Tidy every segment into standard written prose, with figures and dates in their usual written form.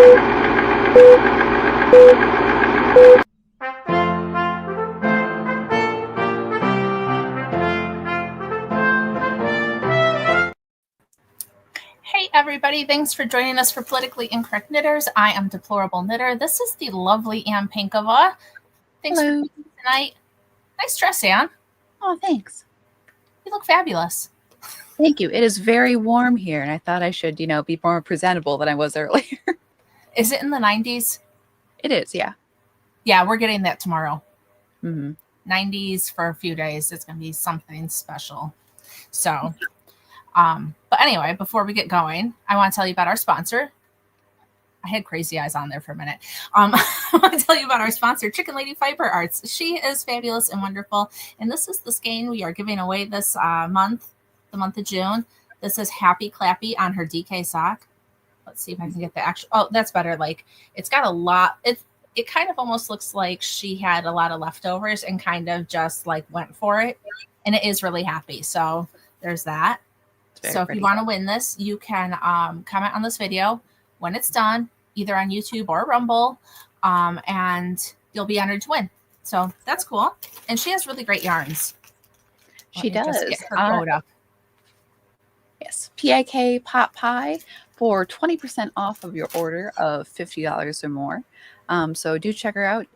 Hey everybody, thanks for joining us for Politically Incorrect Knitters. I am Deplorable Knitter. This is the lovely Ann Pinkova. Thanks Hello. for being here tonight. Nice dress, Ann. Oh, thanks. You look fabulous. Thank you. It is very warm here, and I thought I should, be more presentable than I was earlier. Is it in the 90s? It is, yeah. Yeah, we're getting that tomorrow. Mm-hmm. 90s for a few days. It's going to be something special. So, but anyway, before we get going, I want to tell you about our sponsor. I had crazy eyes on there for a minute. I want to tell you about our sponsor, Chicken Lady Fiber Arts. She is fabulous and wonderful. And this is the skein we are giving away this month, the month of June. This is Happy Clappy on her DK sock. Let's see if I can get the actual. Oh, that's better. Like, it's got a lot. It kind of almost looks like she had a lot of leftovers and kind of just like went for it. And it is really happy. So there's that. So if you want to win this, you can comment on this video when it's done, either on YouTube or Rumble, and you'll be entered to win. So that's cool. And she has really great yarns. She does. Just get her code up. Yes, PIK Pot Pie for 20% off of your order of $50 or more. So do check her out.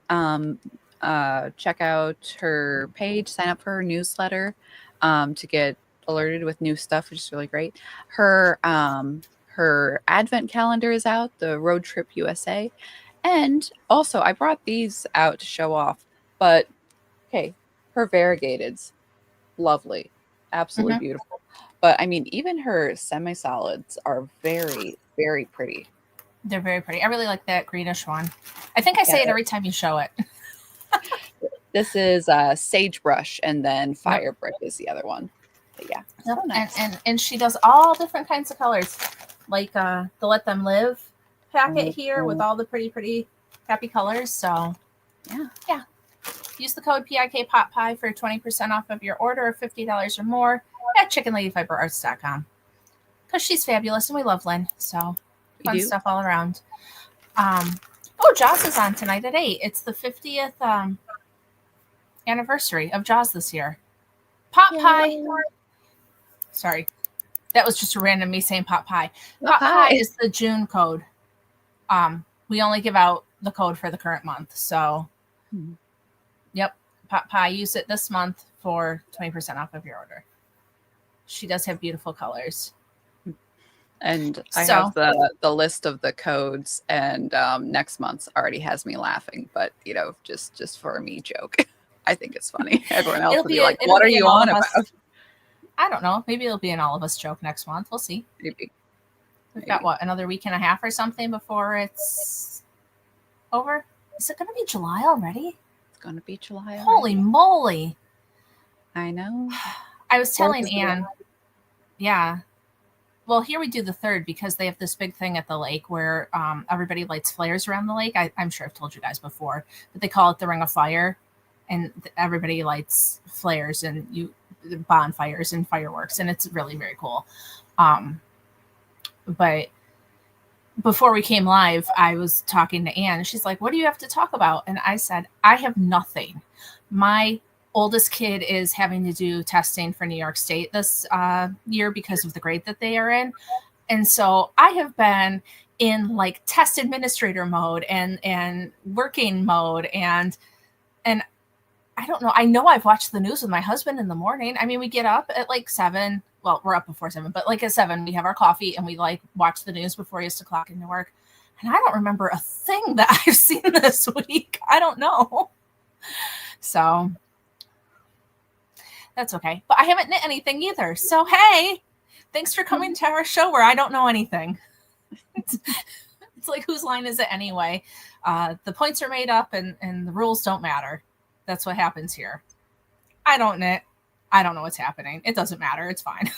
Check out her page, sign up for her newsletter to get alerted with new stuff, which is really great. Her advent calendar is out, the Road Trip USA. And also, I brought these out to show off, but okay, her variegateds, lovely, absolutely beautiful. But I mean, even her semi-solids are very, very pretty. They're very pretty. I really like that greenish one. I think I say it every time you show it. This is Sagebrush, and then Firebrick is the other one. But yeah, so nice. And she does all different kinds of colors, like the Let Them Live packet here with all the pretty happy colors. So yeah. Use the code PIK Pot Pie for 20% off of your order of $50 or more at chickenladyfiberarts.com. Because she's fabulous and we love Lynn. So fun stuff all around. Jaws is on tonight at 8. It's the 50th anniversary of Jaws this year. Pot Pie. Sorry. That was just a random me saying pot pie. Pot pie is the June code. We only give out the code for the current month. So, yep. Pot pie. Use it this month for 20% off of your order. She does have beautiful colors. And I have the list of the codes, and next month's already has me laughing. But, just for a me joke. I think it's funny. Everyone else will be like, what are you on about? I don't know. Maybe it'll be an all of us joke next month. We'll see. Maybe. We've got another week and a half or something before it's over. Is it going to be July already? It's going to be July. Holy moly! I know. I was telling Ann. Yeah. Well, here we do the 3rd because they have this big thing at the lake where everybody lights flares around the lake. I'm sure I've told you guys before, but they call it the Ring of Fire, and everybody lights flares and bonfires and fireworks, and it's really very cool. But before we came live, I was talking to Ann. She's like, what do you have to talk about? And I said, I have nothing. My oldest kid is having to do testing for New York State this year because of the grade that they are in. And so I have been in like test administrator mode and working mode and I don't know. I know I've watched the news with my husband in the morning. I mean, we get up at like 7. Well, we're up before 7, but like at 7, we have our coffee and we like watch the news before he has to clock into work. And I don't remember a thing that I've seen this week. I don't know. So that's okay. But I haven't knit anything either. So, hey, thanks for coming to our show where I don't know anything. It's like, whose line is it anyway? The points are made up and the rules don't matter. That's what happens here. I don't knit. I don't know what's happening. It doesn't matter. It's fine.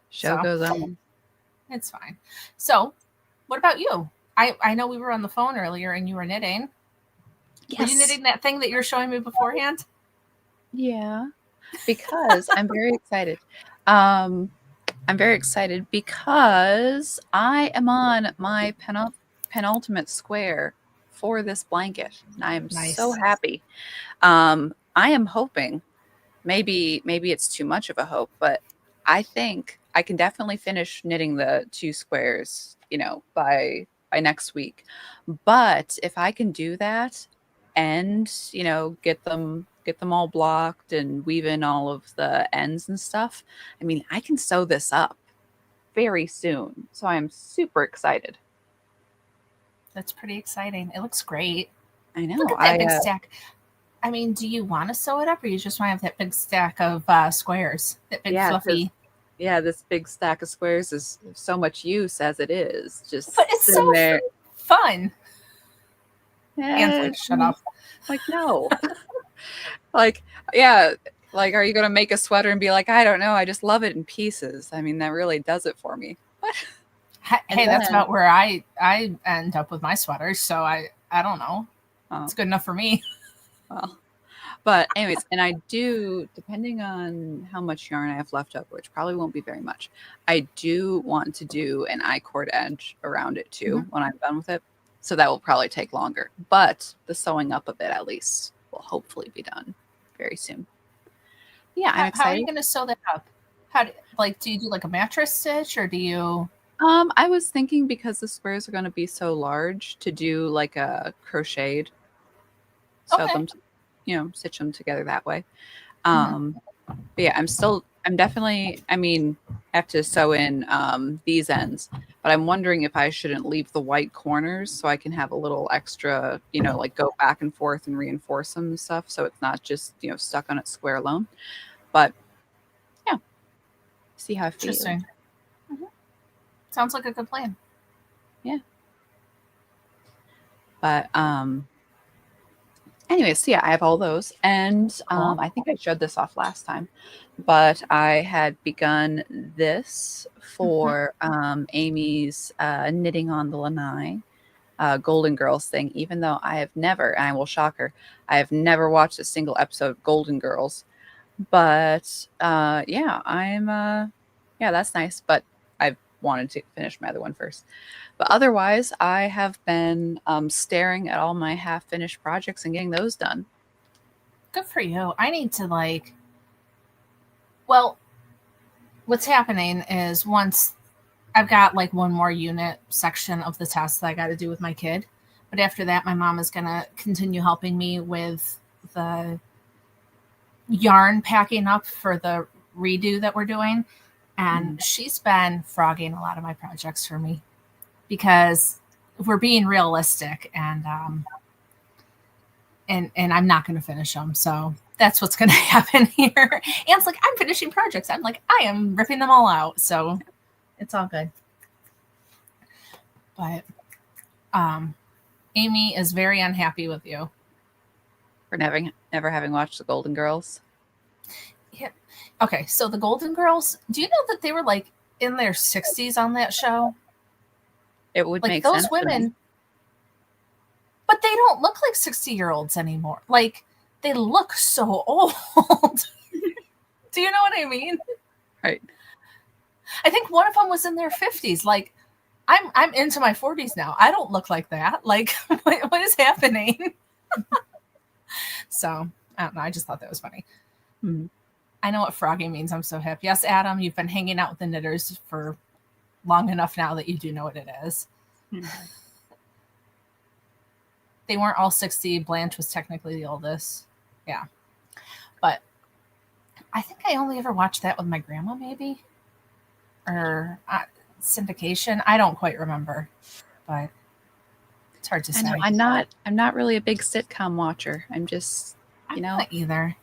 Show goes on. It's fine. So, what about you? I know we were on the phone earlier and you were knitting. Yes. Were you knitting that thing that you were showing me beforehand? Yeah, because I'm very excited. I'm very excited because I am on my penultimate square for this blanket. And I am Nice. so happy. I am hoping, maybe it's too much of a hope, but I think I can definitely finish knitting the 2 squares, by next week. But if I can do that and, get them all blocked and weave in all of the ends and stuff, I mean, I can sew this up very soon. So I am super excited. That's pretty exciting. It looks great. I know. Look at that big stack. I mean, do you want to sew it up, or you just want to have that big stack of squares? That big fluffy. Yeah, this big stack of squares is so much use as it is. But it's so there. Fun. And like, shut up. Like, no. Like, yeah. Like, are you going to make a sweater and be like, I don't know, I just love it in pieces? I mean, that really does it for me. Hey, that's about where I end up with my sweaters. So I don't know. It's good enough for me. Well, but anyways, and I do, depending on how much yarn I have left over, which probably won't be very much, I do want to do an I-cord edge around it too when I'm done with it. So that will probably take longer, but the sewing up of it at least will hopefully be done very soon. Yeah, I'm excited. How are you going to sew that up? Do you do like a mattress stitch, or do you? I was thinking, because the squares are going to be so large, to do like a crocheted, sew them, stitch them together that way. But yeah, I'm definitely, I have to sew in these ends, but I'm wondering if I shouldn't leave the white corners so I can have a little extra, like go back and forth and reinforce them and stuff. So it's not just, stuck on its square alone. But yeah, see how I feel. Interesting. Sounds like a good plan. Yeah. But anyways, so yeah, I have all those. And I think I showed this off last time, but I had begun this for Amy's knitting on the lanai Golden Girls thing, even though I have never, and I will shock her, I have never watched a single episode of Golden Girls. But yeah, that's nice. But I've wanted to finish my other one first. But otherwise, I have been staring at all my half-finished projects and getting those done. Good for you. I need to well, what's happening is, once I've got one more unit section of the test that I got to do with my kid. But after that, my mom is going to continue helping me with the yarn packing up for the redo that we're doing. And she's been frogging a lot of my projects for me, because we're being realistic, and I'm not going to finish them. So that's what's going to happen here. Anne's like, I'm finishing projects. I'm like, I am ripping them all out. So it's all good. But Amy is very unhappy with you for never having watched the Golden Girls. Yeah. Okay, so the Golden Girls, do you know that they were in their 60s on that show? It would make sense. Those women, but they don't look like 60-year-olds anymore. They look so old. Do you know what I mean? Right. I think one of them was in their 50s. I'm into my 40s now. I don't look like that. What is happening? So, I don't know. I just thought that was funny. I know what frogging means. I'm so happy. Yes, Adam, you've been hanging out with the knitters for long enough now that you do know what it is. They weren't all 60. Blanche was technically the oldest. Yeah. But I think I only ever watched that with my grandma, maybe. Or syndication. I don't quite remember. But it's hard to say. I'm not really a big sitcom watcher. I'm just, I'm not either.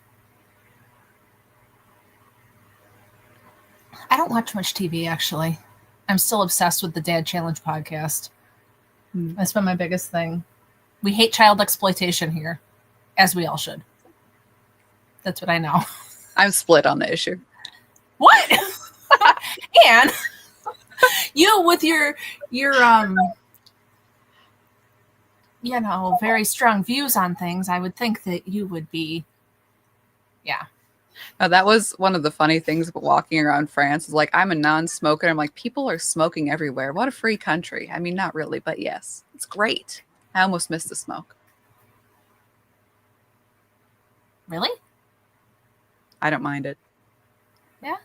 I don't watch much TV, actually. I'm still obsessed with the Dad Challenge podcast. That's been my biggest thing. We hate child exploitation here, as we all should. That's what I know. I'm split on the issue. What? And you with your very strong views on things, I would think that you would be, yeah. That was one of the funny things about walking around France is like, I'm a non-smoker. I'm like, people are smoking everywhere. What a free country. I mean, not really, but yes, it's great. I almost missed the smoke. Really? I don't mind it. Yeah.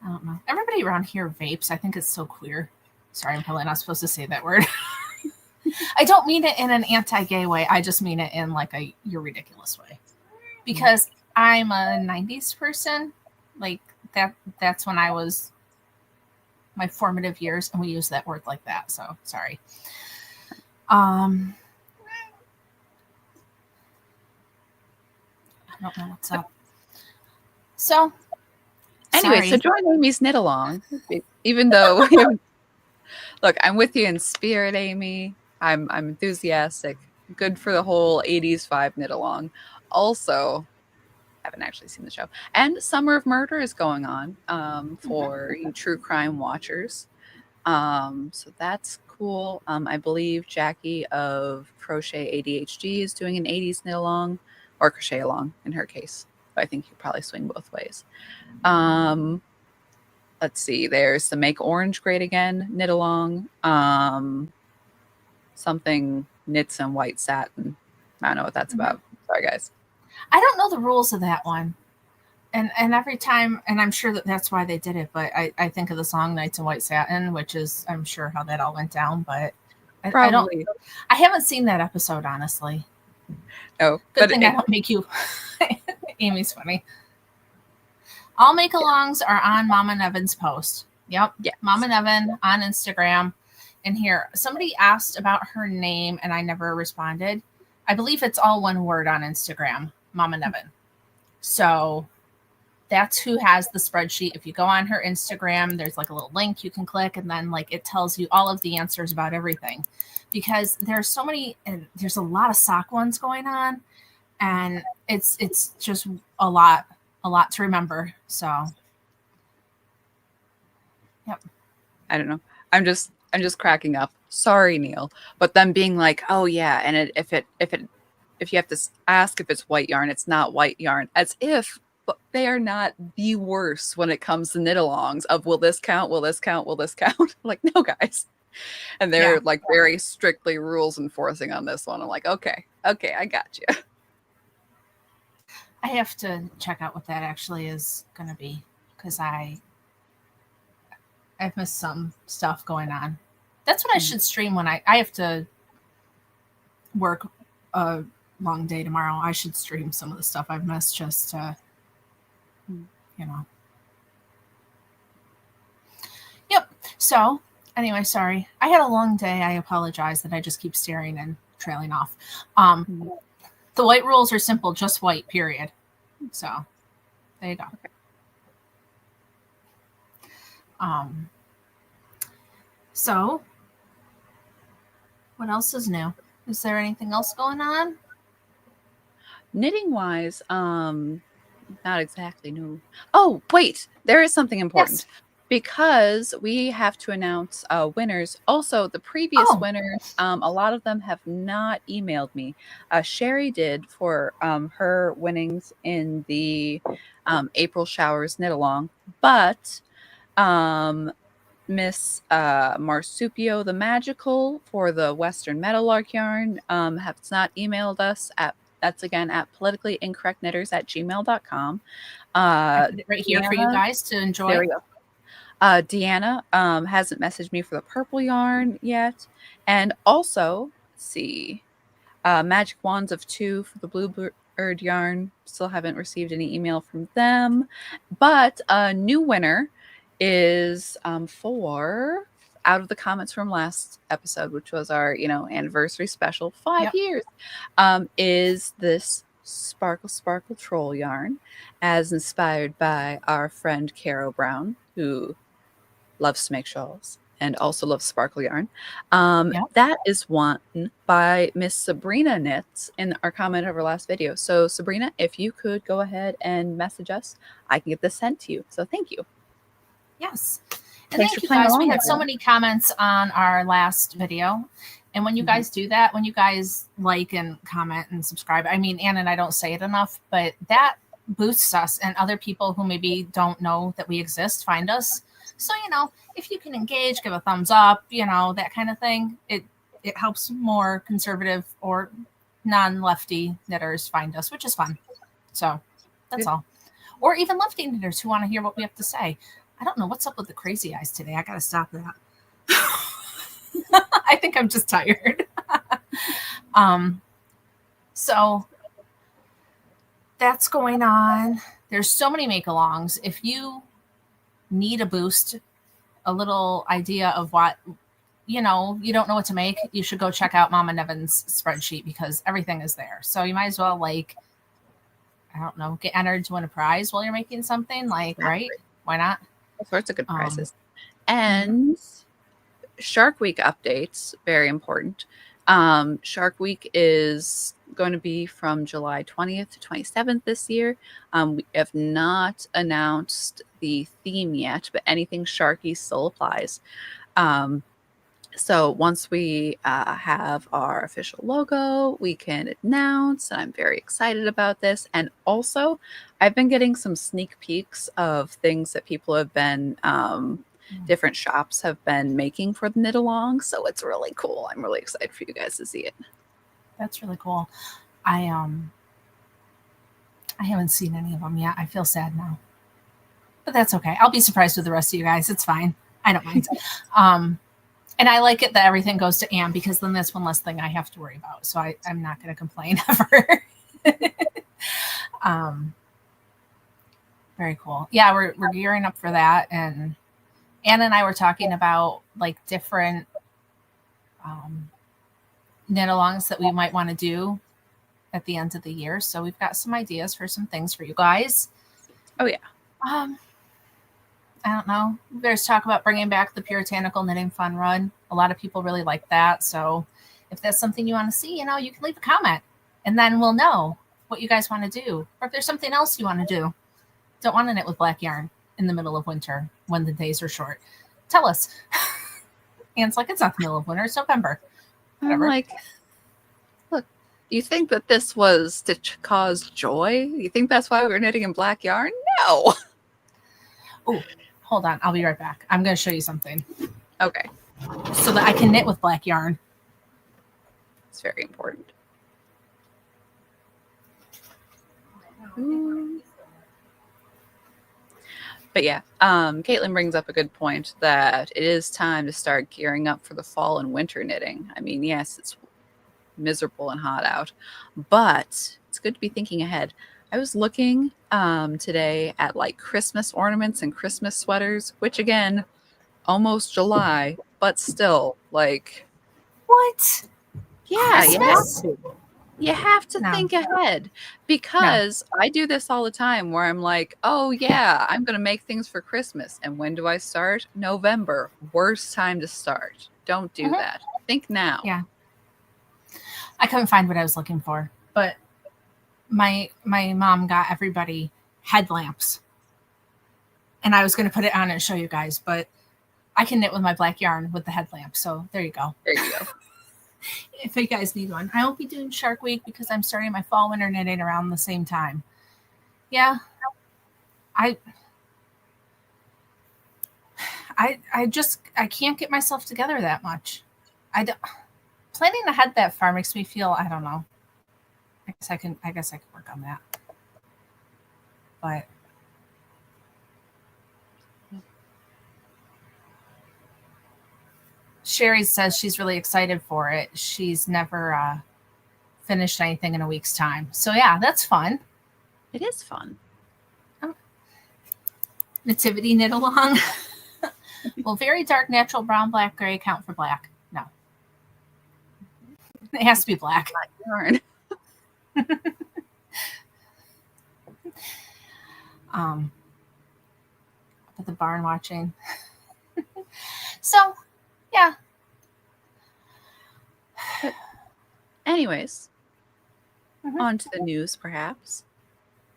I don't know. Everybody around here vapes. I think it's so queer. Sorry, I'm probably not supposed to say that word. I don't mean it in an anti-gay way. I just mean it in like a you're ridiculous way. Because I'm a 90s person. Like that's when I was my formative years, and we use that word like that. So sorry. I don't know what's up. So anyway, so join Amy's knit along. Even though look, I'm with you in spirit, Amy. I'm enthusiastic. Good for the whole 80s vibe knit along. Also, haven't actually seen the show. And Summer of Murder is going on for you true crime watchers. So that's cool. I believe Jackie of Crochet ADHD is doing an 80s knit along, or crochet along in her case. But I think you probably swing both ways. Let's see. There's the Make Orange Great Again knit along. Something knits and white satin. I don't know what that's about. Sorry, guys. I don't know the rules of that one. And every time, and I'm sure that's why they did it, but I think of the song Nights in White Satin, which is, I'm sure how that all went down, but I haven't seen that episode, honestly. Oh, good thing I don't make you. Amy's funny. All make-alongs are on Mama Nevin's post. Yep. Yeah. Mama Nevin on Instagram. And here, somebody asked about her name, and I never responded. I believe it's all one word on Instagram, Mama Nevin. So that's who has the spreadsheet. If you go on her Instagram, there's like a little link you can click, and then like it tells you all of the answers about everything. Because there's so many, and there's a lot of sock ones going on, and it's just a lot to remember. So, yep. I don't know. I'm just cracking up. Sorry, Neil. But them being like, oh yeah, and if you have to ask if it's white yarn, it's not white yarn. As if they are not the worst when it comes to knit-alongs of will this count? Will this count? Will this count? Like, no, guys. And they're like very strictly rules enforcing on this one. I'm like, okay, I got you. I have to check out what that actually is going to be, because I've missed some stuff going on. That's what I should stream when I have to work a long day tomorrow. I should stream some of the stuff I've missed just to, Yep. So anyway, sorry. I had a long day. I apologize that I just keep staring and trailing off. The white rules are simple, just white, period. So there you go. Okay. So what else is new? Is there anything else going on? Knitting wise, not exactly new. Oh, wait, there is something important. Yes. Because we have to announce winners. Also, the previous winners, a lot of them have not emailed me. Sherry did for her winnings in the April Showers knit along, but Miss Marsupio the Magical for the Western Meadowlark yarn has not emailed us that's again at politicallyincorrectknitters@gmail.com. I put it right here for you guys to enjoy. There we go. Deanna hasn't messaged me for the purple yarn yet. And also, let's see, Magic Wands of 2 for the Bluebird yarn. Still haven't received any email from them. But a new winner is for out of the comments from last episode, which was our anniversary special, 5 years, is this Sparkle Sparkle Troll yarn, as inspired by our friend Caro Brown, who loves to make shawls and also loves sparkle yarn. That is won by Miss Sabrina Knits in our comment of our last video. So Sabrina, if you could go ahead and message us, I can get this sent to you. So thank you. Yes. And thank you guys. We had so many comments on our last video, And when you guys do that, when you guys like and comment and subscribe, I mean, Ann and I don't say it enough, but that boosts us, and other people who maybe don't know that we exist find us. So, if you can engage, give a thumbs up, that kind of thing, it helps more conservative or non-lefty knitters find us, which is fun. So that's all. Or even lefty knitters who want to hear what we have to say. I don't know what's up with the crazy eyes today. I got to stop that. I think I'm just tired. So that's going on. There's so many make-alongs. If you need a boost, a little idea of what, you don't know what to make, you should go check out Mama Nevin's spreadsheet because everything is there. So you might as well, I don't know, get entered to win a prize while you're making something. Right? Why not? All sorts of good prizes. And Shark Week updates, very important. Shark Week is going to be from July 20th to 27th this year. We have not announced the theme yet, but anything Sharky still applies. So once we have our official logo, we can announce, and I'm very excited about this. And also, I've been getting some sneak peeks of things that people have been, different shops have been making for the knit along. So it's really cool. I'm really excited for you guys to see it. That's really cool. I haven't seen any of them yet. I feel sad now, but that's okay. I'll be surprised with the rest of you guys. It's fine. I don't mind. And I like it that everything goes to Anne because then that's one less thing I have to worry about. So I'm not going to complain ever. Very cool. Yeah, we're gearing up for that. And Anne and I were talking about different knit alongs that we might want to do at the end of the year. So we've got some ideas for some things for you guys. Oh, yeah. I don't know. There's talk about bringing back the Puritanical Knitting Fun Run. A lot of people really like that. So if that's something you want to see, you can leave a comment and then we'll know what you guys want to do. Or if there's something else you want to do. Don't want to knit with black yarn in the middle of winter when the days are short. Tell us. And it's it's not the middle of winter. It's November. Whatever. I'm look, you think that this was to cause joy? You think that's why we're knitting in black yarn? No. Oh, hold on. I'll be right back. I'm going to show you something. Okay. So that I can knit with black yarn. It's very important. Ooh. But yeah, Caitlin brings up a good point that it is time to start gearing up for the fall and winter knitting. I mean, yes, it's miserable and hot out, but it's good to be thinking ahead. I was looking today at Christmas ornaments and Christmas sweaters, which again, almost July, but still what? Yeah, Christmas? you have to think ahead because I do this all the time where I'm oh yeah, I'm going to make things for Christmas. And when do I start? November. Worst time to start. Don't do that. Think now. Yeah. I couldn't find what I was looking for, but my mom got everybody headlamps. And I was going to put it on and show you guys, but I can knit with my black yarn with the headlamp. So there you go. There you go. If you guys need one. I won't be doing Shark Week because I'm starting my fall winter knitting around the same time. Yeah. I can't get myself together that much. Planning ahead that far makes me feel, I don't know. I guess I could work on that. But Sherry says she's really excited for it. She's never finished anything in a week's time. So yeah, that's fun. It is fun. Nativity knit along. Will very dark natural brown, black, gray count for black? No. It has to be black. Yarn. At the barn watching. So yeah. But anyways, on to the news, perhaps.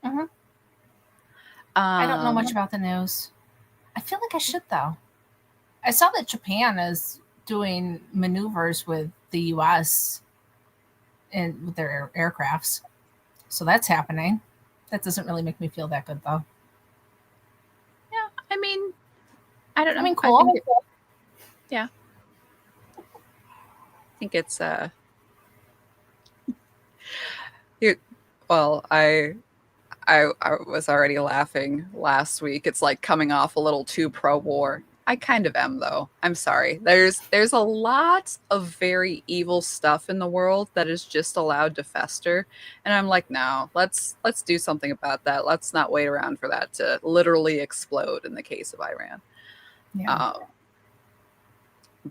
I don't know much about the news. I feel like I should, though. I saw that Japan is doing maneuvers with the U.S. and with their aircrafts. So that's happening. That doesn't really make me feel that good, though. Yeah, I mean, I don't know. I mean, cool. Yeah. I think it's well, I was already laughing last week. It's like coming off a little too pro-war. I kind of am, though. I'm sorry. There's a lot of very evil stuff in the world that is just allowed to fester, and I'm like, no, let's do something about that. Let's not wait around for that to literally explode in the case of Iran. Yeah.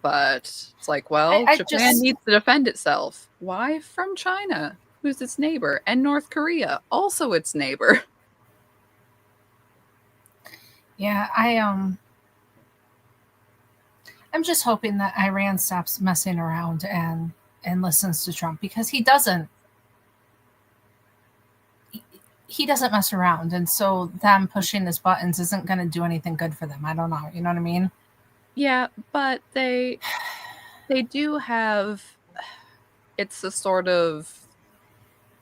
But it's like, well, Japan needs to defend itself. Why? From China, who's its neighbor, and North Korea, also its neighbor. Yeah, I'm just hoping that Iran stops messing around and listens to Trump, because he doesn't mess around, and so them pushing his buttons isn't going to do anything good for them. I don't know. You know what I mean? Yeah, but they do have, it's a sort of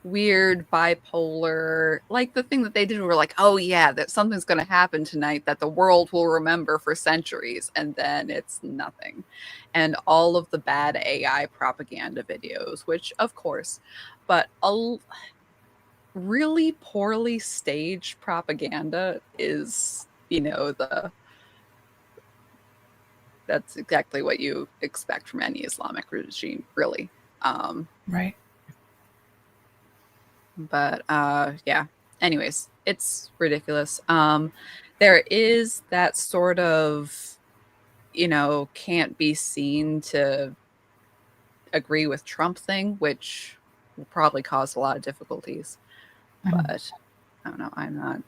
weird bipolar, like the thing that they did were like, oh yeah, that something's going to happen tonight that the world will remember for centuries, and then it's nothing. And all of the bad AI propaganda videos, which of course, but really poorly staged propaganda is, that's exactly what you expect from any Islamic regime, really. Right. But yeah, anyways, it's ridiculous. There is that sort of, can't be seen to agree with Trump thing, which will probably cause a lot of difficulties. But I don't know, I'm not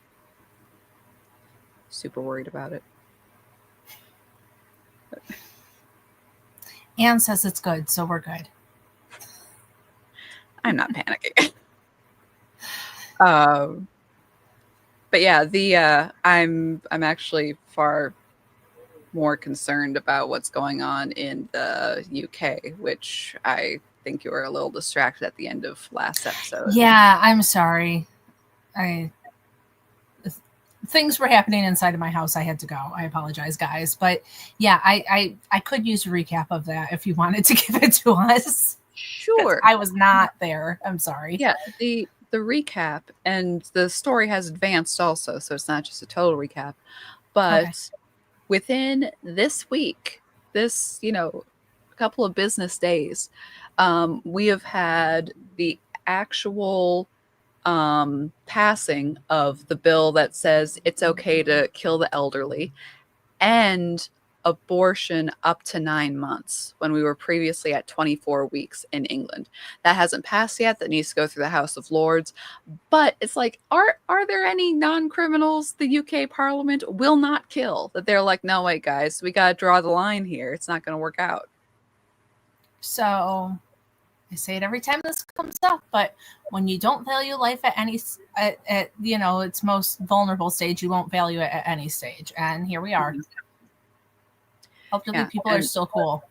super worried about it. Anne says it's good, so we're good. I'm not panicking. But yeah, I'm actually far more concerned about what's going on in the UK, which I think you were a little distracted at the end of last episode. Yeah, I'm sorry. Things were happening inside of my house. I had to go. I apologize, guys. But yeah, I could use a recap of that if you wanted to give it to us. Sure. I was not there. I'm sorry. Yeah, the recap, and the story has advanced also, so it's not just a total recap. But within this week, this, couple of business days, we have had the actual passing of the bill that says it's okay to kill the elderly and abortion up to 9 months, when we were previously at 24 weeks in England. That hasn't passed yet. That needs to go through the House of Lords. But it's like, are there any non-criminals the UK Parliament will not kill, that they're like, no, wait, guys, we got to draw the line here. It's not going to work out. So I say it every time this comes up, but when you don't value life at its most vulnerable stage, you won't value it at any stage. And here we are. Hopefully people are still cool.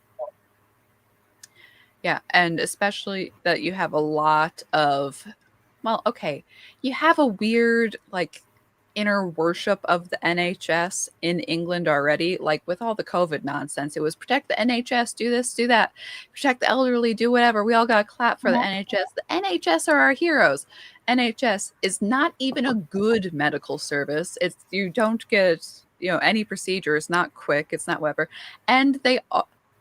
Yeah, and especially that you have a lot of, well, okay, you have a weird, like, inner worship of the NHS in England already. Like, with all the COVID nonsense, it was protect the NHS, do this, do that, protect the elderly, do whatever. We all got to clap for the NHS. The NHS are our heroes. NHS is not even a good medical service. You don't get, any procedure. It's not quick. It's not whatever. And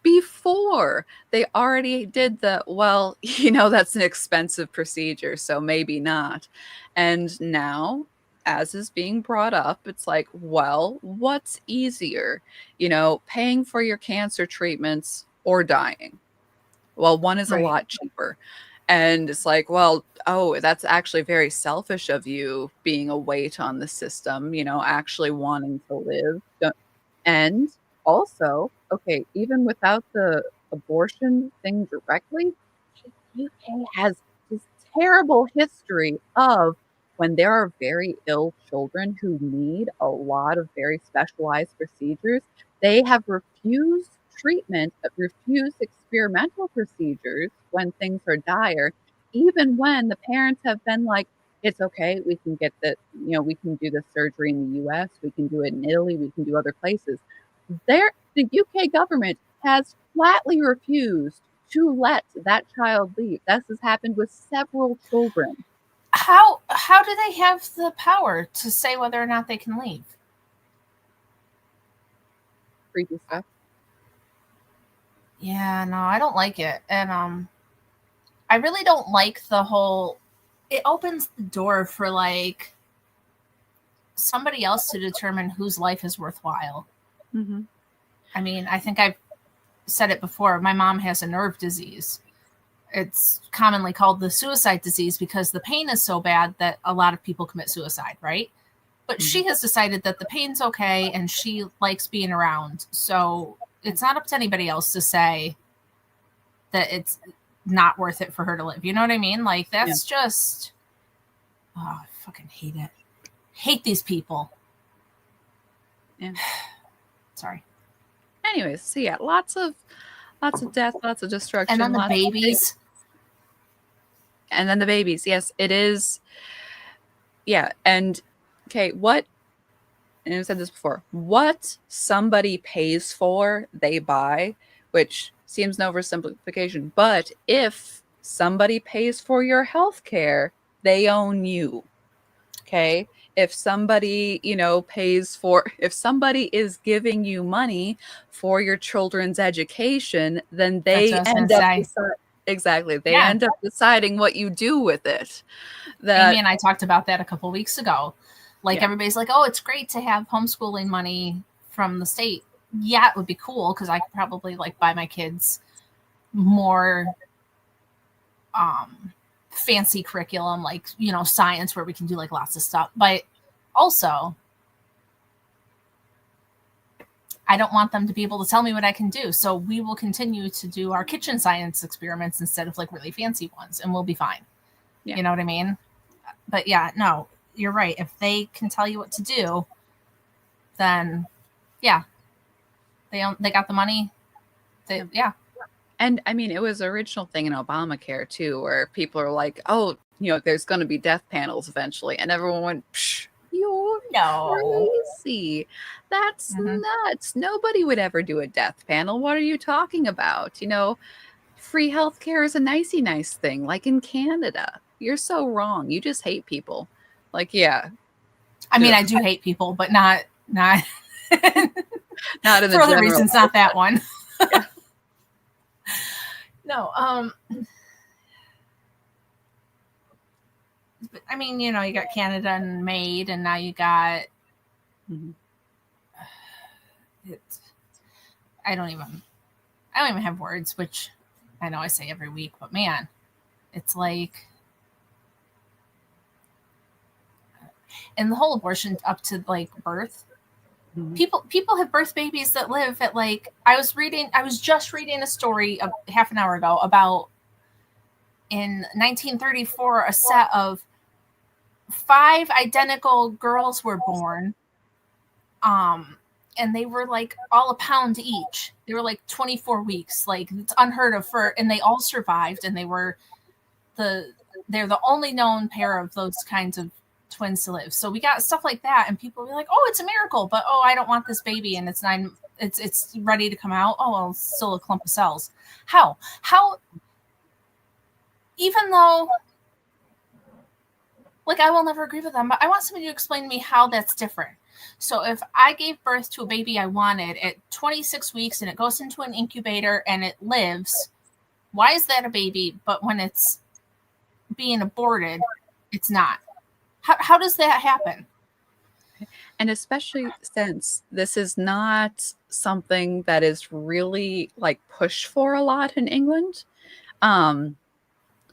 before they already did well, that's an expensive procedure, so maybe not. And now, as is being brought up, it's like, well, what's easier? Paying for your cancer treatments or dying? Well, one is a lot cheaper. And it's like, well, oh, that's actually very selfish of you, being a weight on the system, actually wanting to live. And also, okay, even without the abortion thing directly, the UK has this terrible history of, when there are very ill children who need a lot of very specialized procedures, they have refused treatment but refuse experimental procedures when things are dire, even when the parents have been like, it's okay, we can get the, we can do the surgery in the US, we can do it in Italy, we can do other places. The UK government has flatly refused to let that child leave. This has happened with several children. How do they have the power to say whether or not they can leave? Creepy stuff. Yeah, no, I don't like it. And I really don't like the whole, it opens the door for like somebody else to determine whose life is worthwhile. Mm-hmm. I mean, I think I've said it before. My mom has a nerve disease. It's commonly called the suicide disease because the pain is so bad that a lot of people commit suicide, right? But she has decided that the pain's okay and she likes being around. So it's not up to anybody else to say that it's not worth it for her to live. You know what I mean? Like, that's just, oh, I fucking hate it. Hate these people. Yeah. Sorry. Anyways, so yeah, lots of death, lots of destruction. And then the babies. And then the babies. Yes, it is. Yeah. And okay, and I've said this before, what somebody pays for, they buy, which seems no oversimplification. But if somebody pays for your health care, they own you. Okay. If somebody, if somebody is giving you money for your children's education, then they end up end up deciding what you do with it. Amy and I talked about that a couple weeks ago. Like, everybody's like, oh, it's great to have homeschooling money from the state. Yeah, it would be cool because I could probably like buy my kids more fancy curriculum, like, science, where we can do like lots of stuff. But also, I don't want them to be able to tell me what I can do. So we will continue to do our kitchen science experiments instead of like really fancy ones, and we'll be fine. Yeah. You know what I mean? But yeah, no, you're right. If they can tell you what to do, then yeah, they got the money. Yeah. And I mean, it was an original thing in Obamacare too, where people are like, oh, there's going to be death panels eventually. And everyone went, psh, you're crazy. That's nuts. Nobody would ever do a death panel. What are you talking about? Free healthcare is a nice thing, like in Canada. You're so wrong. You just hate people. Like, yeah. I mean, I do hate people, but not not in the for other reasons, not that one. Yeah. No, but I mean, you got Canada and Maid, and now you got I don't even have words, which I know I say every week, but man, it's like, and the whole abortion up to like birth. People have birth babies that live at like, I was just reading a story half an hour ago about in 1934, a set of 5 identical girls were born. And they were like all a pound each. They were like 24 weeks. Like, it's unheard of and they all survived, and they're the only known pair of those kinds of twins to live. So we got stuff like that, and people will be like, oh, it's a miracle, but oh, I don't want this baby, and it's ready to come out. Oh, well, it's still a clump of cells. How even though, like, I will never agree with them, but I want somebody to explain to me how that's different. So if I gave birth to a baby I wanted at 26 weeks and it goes into an incubator and it lives, why is that a baby? But when it's being aborted, it's not. How does that happen? And especially since this is not something that is really like pushed for a lot in England.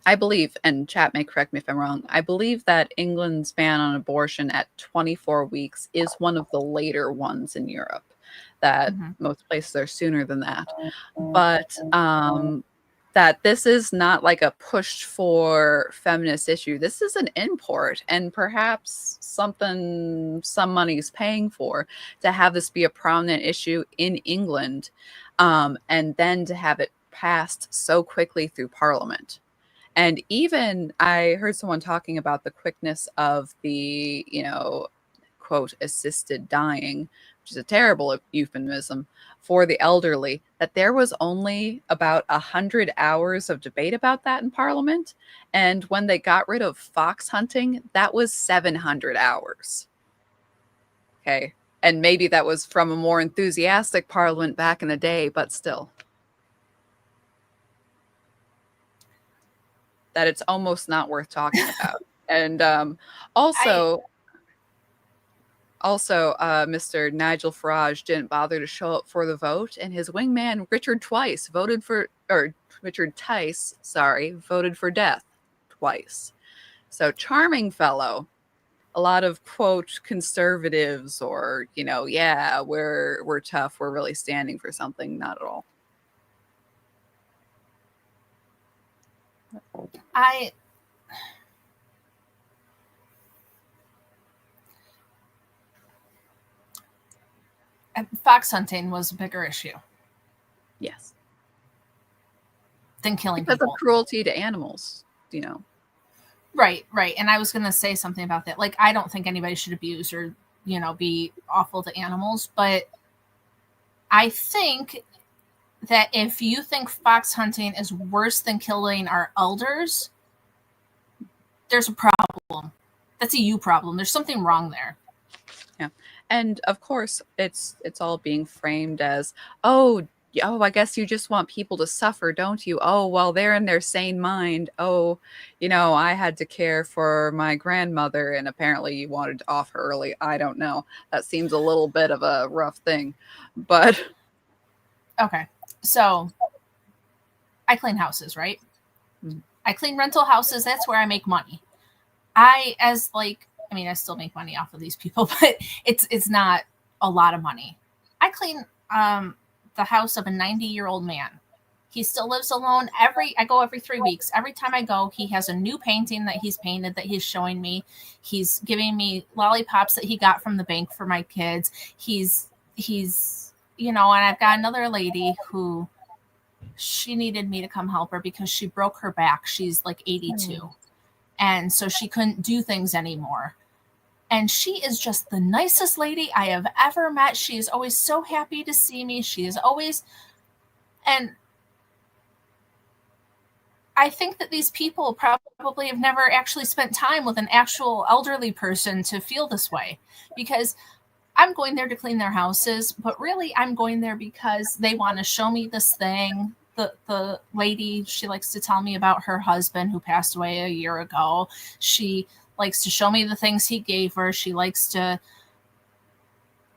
I believe, and chat may correct me if I'm wrong, I believe that England's ban on abortion at 24 weeks is one of the later ones in Europe, that most places are sooner than that. But that this is not like a pushed for feminist issue. This is an import, and perhaps something some money's paying for to have this be a prominent issue in England, and then to have it passed so quickly through Parliament. And even I heard someone talking about the quickness of the, quote, assisted dying, which is a terrible euphemism for the elderly, that there was only about 100 hours of debate about that in Parliament. And when they got rid of fox hunting, that was 700 hours. Okay. And maybe that was from a more enthusiastic Parliament back in the day, but still. That it's almost not worth talking about. And also, Mr. Nigel Farage didn't bother to show up for the vote, and his wingman Richard Tice voted for death twice. So charming fellow. A lot of quote conservatives, or yeah, we're tough, we're really standing for something. Not at all. Fox hunting was a bigger issue. Yes. Than killing because people. of cruelty to animals, Right. And I was going to say something about that. Like, I don't think anybody should abuse or, be awful to animals. But I think that if you think fox hunting is worse than killing our elders, there's a problem. That's a you problem. There's something wrong there. Yeah. And of course, it's all being framed as, oh, I guess you just want people to suffer, don't you? Oh, well, they're in their sane mind. Oh, I had to care for my grandmother, and apparently you wanted off her early. I don't know. That seems a little bit of a rough thing, but okay. So I clean houses, right? Mm-hmm. I clean rental houses. That's where I make money. I still make money off of these people, but it's not a lot of money. I clean the house of a 90-year-old man. He still lives alone. I go every 3 weeks. Every time I go, he has a new painting that he's painted that he's showing me. He's giving me lollipops that he got from the bank for my kids. He's and I've got another lady who she needed me to come help her because she broke her back. She's like 82. And so she couldn't do things anymore. And she is just the nicest lady I have ever met. She is always so happy to see me. She is always, and I think that these people probably have never actually spent time with an actual elderly person to feel this way, because I'm going there to clean their houses, but really I'm going there because they want to show me this thing. The lady, she likes to tell me about her husband who passed away a year ago. She likes to show me the things he gave her. She likes to,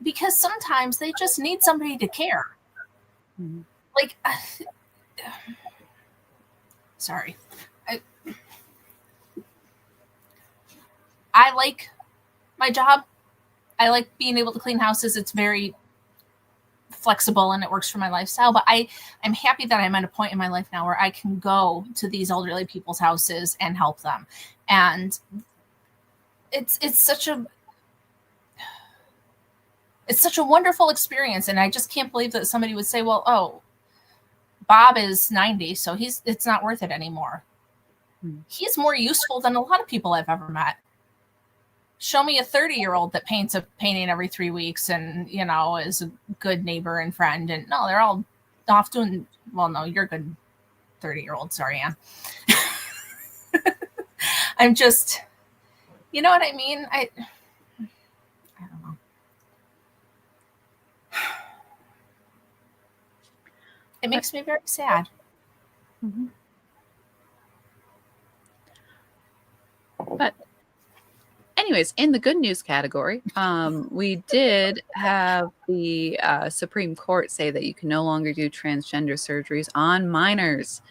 because sometimes they just need somebody to care. Mm-hmm. Like, sorry. I like my job. I like being able to clean houses. It's very flexible and it works for my lifestyle, but I'm happy that I'm at a point in my life now where I can go to these elderly people's houses and help them. And it's such a wonderful experience. And I just can't believe that somebody would say, well, oh, Bob is 90, so it's not worth it anymore. He's more useful than a lot of people I've ever met. Show me a 30-year-old that paints a painting every 3 weeks and, is a good neighbor and friend. And no, they're all off doing, well, no, you're a good 30-year-old. Sorry, Anne. I'm just, you know what I mean? I don't know. It makes me very sad. Mm-hmm. But anyways, in the good news category, we did have the Supreme Court say that you can no longer do transgender surgeries on minors,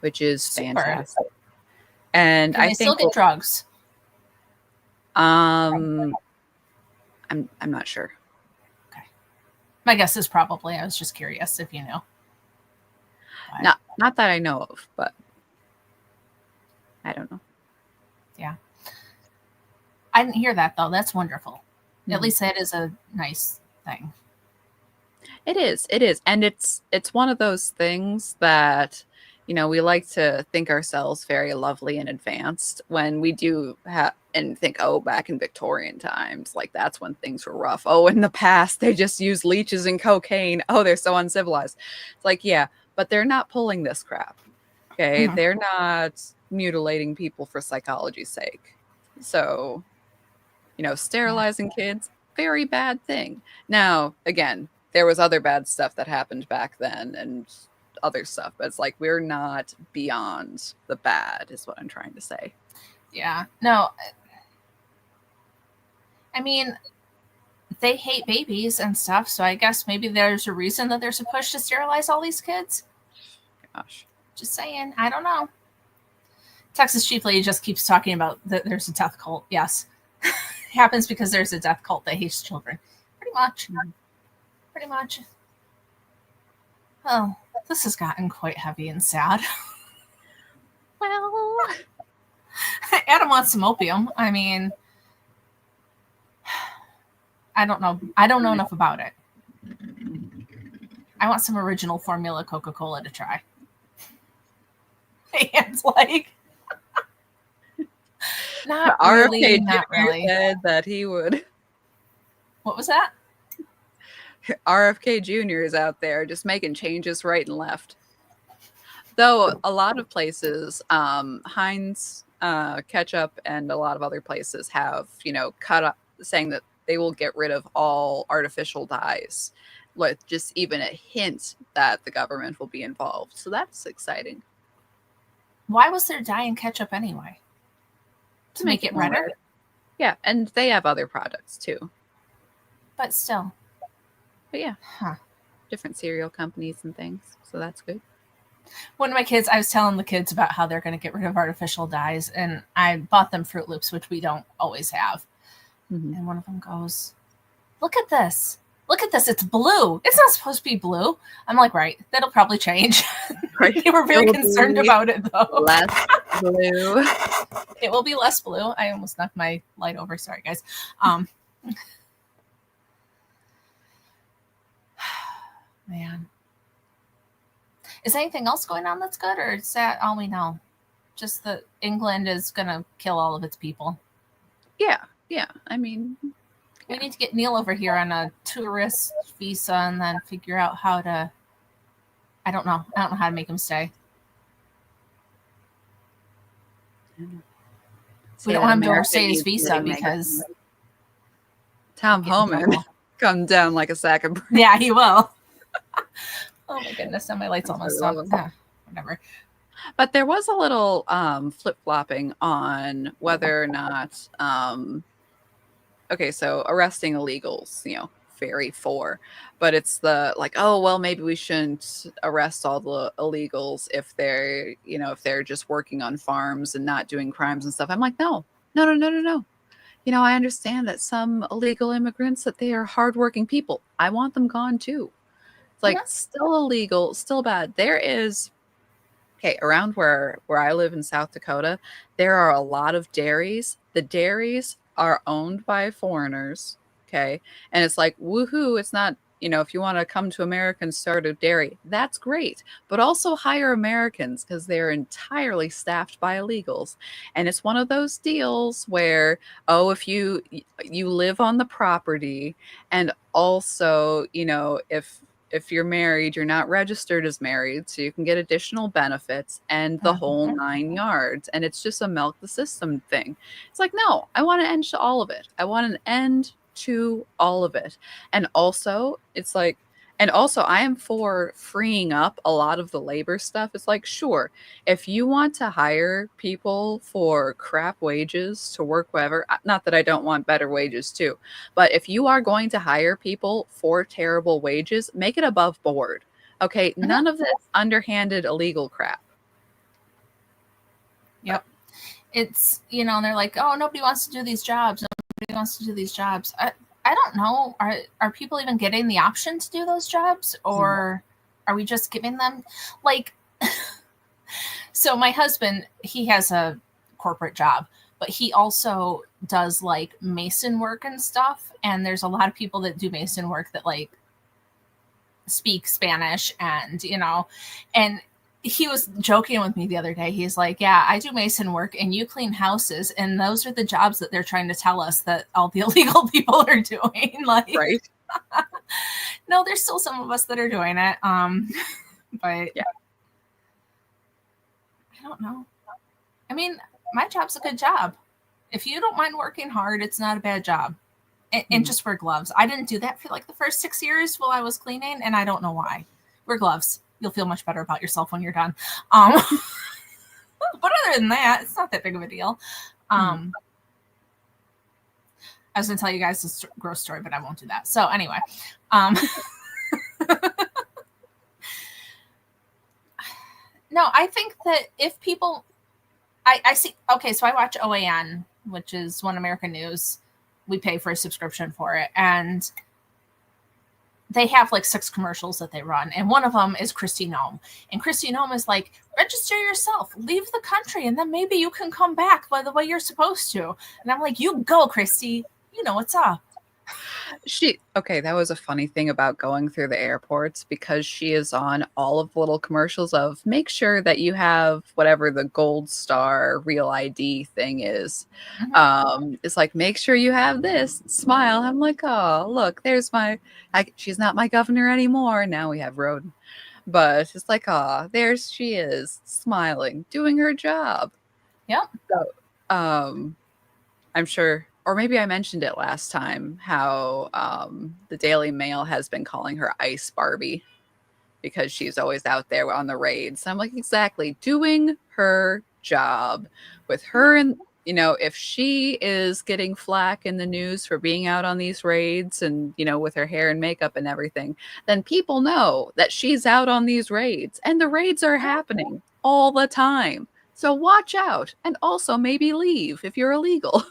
which is fantastic. And I still get drugs. I'm not sure. Okay. My guess is probably. I was just curious if you know. Not that I know of, but I don't know. Yeah. I didn't hear that, though. That's wonderful. At least that is a nice thing. It is. And it's one of those things that, we like to think ourselves very lovely and advanced when we do and think, oh, back in Victorian times, like that's when things were rough. Oh, in the past, they just used leeches and cocaine. Oh, they're so uncivilized. It's like, yeah, but they're not pulling this crap. Okay. Mm-hmm. They're not mutilating people for psychology's sake. So, sterilizing kids, very bad thing. Now, again, there was other bad stuff that happened back then and other stuff, but it's like we're not beyond the bad is what I'm trying to say. Yeah. No. I mean, they hate babies and stuff, so I guess maybe there's a reason that there's a push to sterilize all these kids. Gosh. Just saying. I don't know. Texas Chief Lady just keeps talking about that there's a death cult. Yes. It happens because there's a death cult that hates children. Pretty much. Oh, this has gotten quite heavy and sad. Well, Adam wants some opium. I mean, I don't know. I don't know enough about it. I want some original formula Coca-Cola to try. And like, not really, not really. Said that he would. What was that? RFK Jr. is out there just making changes right and left. Though a lot of places, Heinz ketchup and a lot of other places have, cut up saying that they will get rid of all artificial dyes with just even a hint that the government will be involved. So that's exciting. Why was there dye in ketchup anyway? To make it redder? Red. Yeah, and they have other products too. But still. But yeah. Different cereal companies and things. So that's good. One of my kids, I was telling the kids about how they're going to get rid of artificial dyes, and I bought them Fruit Loops, which we don't always have. Mm-hmm. And one of them goes, look at this. It's blue. It's not supposed to be blue. I'm like, right, that'll probably change. Right. They were very concerned about it, though. Less blue. It will be less blue. I almost knocked my light over. Sorry, guys. Man. Is anything else going on that's good, or is that all we know? Just that England is going to kill all of its people. Yeah. I mean, we need to get Neil over here on a tourist visa and then figure out how to. I don't know how to make him stay. We don't want him to overstay his visa because Tom Homan come down like a sack of bread. Yeah, he will. Oh my goodness! Now my light's almost off. Whatever. But there was a little flip-flopping on whether or not. Okay, so arresting illegals, very for, but it's the like, oh well, maybe we shouldn't arrest all the illegals if they're, if they're just working on farms and not doing crimes and stuff. I'm like, no. I understand that some illegal immigrants that they are hardworking people. I want them gone too. It's like still illegal, still bad. There is. Okay, around where I live in South Dakota, there are a lot of dairies. The dairies are owned by foreigners, okay? And it's like, woohoo, it's not, if you want to come to America and start a dairy, that's great. But also hire Americans because they're entirely staffed by illegals. And it's one of those deals where, if you live on the property and also, if you're married, you're not registered as married, so you can get additional benefits and the whole 9 yards. And it's just a milk the system thing. It's like, no, I want an end to all of it. I want an end to all of it. And also, it's like, I am for freeing up a lot of the labor stuff. It's like, sure, if you want to hire people for crap wages to work wherever, not that I don't want better wages too, but if you are going to hire people for terrible wages, make it above board. Okay, none of this underhanded illegal crap. Yep. It's, they're like, oh, nobody wants to do these jobs. I don't know. Are people even getting the option to do those jobs, or are we just giving them, like, So my husband, he has a corporate job, but he also does like mason work and stuff. And there's a lot of people that do mason work that like speak Spanish and, and he was joking with me the other day. He's like, yeah, I do mason work and you clean houses. And those are the jobs that they're trying to tell us that all the illegal people are doing. Like, right. No, there's still some of us that are doing it. But yeah, I don't know. I mean, my job's a good job. If you don't mind working hard, it's not a bad job. And just wear gloves. I didn't do that for like the first 6 years while I was cleaning, and I don't know why. Wear gloves. You'll feel much better about yourself when you're done. But other than that, it's not that big of a deal. I was going to tell you guys this gross story, but I won't do that. So anyway, no, I think that if people, I see, okay, so I watch OAN, which is One American News. We pay for a subscription for it. And they have like 6 commercials that they run. And one of them is Kristi Noem. And Kristi Noem is like, register yourself, leave the country, and then maybe you can come back by the way you're supposed to. And I'm like, you go, Kristi. You know what's up. That was a funny thing about going through the airports, because she is on all of the little commercials of make sure that you have whatever the gold star real ID thing is. It's like, make sure you have this, smile. I'm like, oh, look, there's she's not my governor anymore. Now we have Roden. But it's like, oh, there she is, smiling, doing her job. Yep. So, I'm sure, or maybe I mentioned it last time, how the Daily Mail has been calling her Ice Barbie because she's always out there on the raids. I'm like, exactly, doing her job with her. And, if she is getting flack in the news for being out on these raids and, with her hair and makeup and everything, then people know that she's out on these raids, and the raids are happening all the time. So watch out, and also maybe leave if you're illegal.